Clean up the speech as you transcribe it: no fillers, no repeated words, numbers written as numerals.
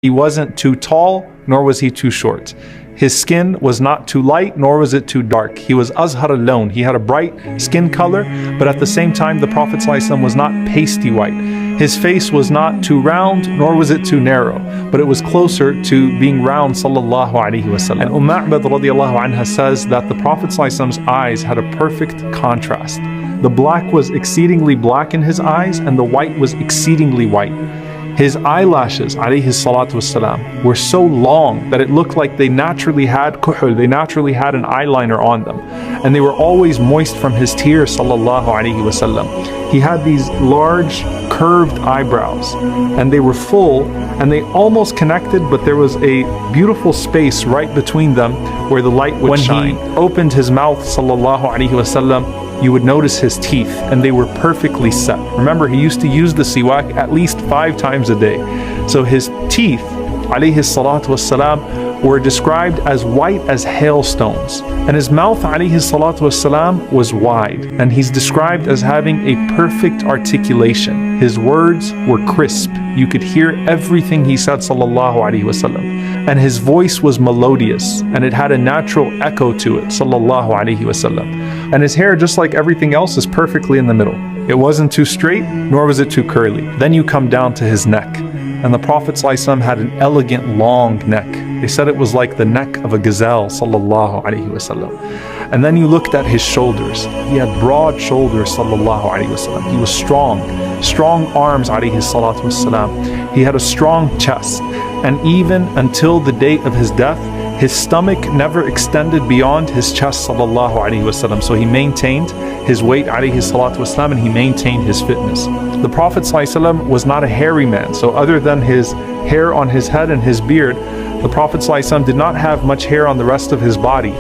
He wasn't too tall, nor was he too short. His skin was not too light, nor was it too dark. He was azhar al-lawn. He had a bright skin color, but at the same time, the Prophet ﷺ was not pasty white. His face was not too round, nor was it too narrow, but it was closer to being round, sallallahu alaihi wasallam. And Ma'bad radiallahu anha says that the Prophet ﷺ's eyes had a perfect contrast. The black was exceedingly black in his eyes, and the white was exceedingly white. His eyelashes, alayhi salatu wasalam, were so long that it looked like they naturally had kuhul, they naturally had an eyeliner on them. And they were always moist from his tears, sallallahu alayhi wasallam. He had these large, curved eyebrows, and they were full, and they almost connected, but there was a beautiful space right between them where the light would shine. When he opened his mouth, sallallahu alayhi wasallam, you would notice his teeth, and they were perfectly set. Remember, he used to use the siwak at least 5 times a day. So his teeth, alayhi salatu wassalam, were described as white as hailstones. And his mouth, alayhi salatu wassalam, was wide. And he's described as having a perfect articulation. His words were crisp. You could hear everything he said, sallallahu alayhi wasallam. And his voice was melodious, and it had a natural echo to it, sallallahu alayhi wasallam. And his hair, just like everything else, is perfectly in the middle. It wasn't too straight, nor was it too curly. Then you come down to his neck. And the Prophet ﷺ had an elegant long neck. They said it was like the neck of a gazelle, sallallahu alayhi wasallam. And then you looked at his shoulders. He had broad shoulders, sallallahu alayhi wasallam. He was strong arms, alayhi salatu wasalam. He had a strong chest. And even until the date of his death, his stomach never extended beyond his chest, sallallahu alayhi wasallam. So he maintained his weight, alayhi salatu wasalam, and he maintained his fitness. The Prophet ﷺ was not a hairy man. So other than his hair on his head and his beard, the Prophet ﷺ did not have much hair on the rest of his body.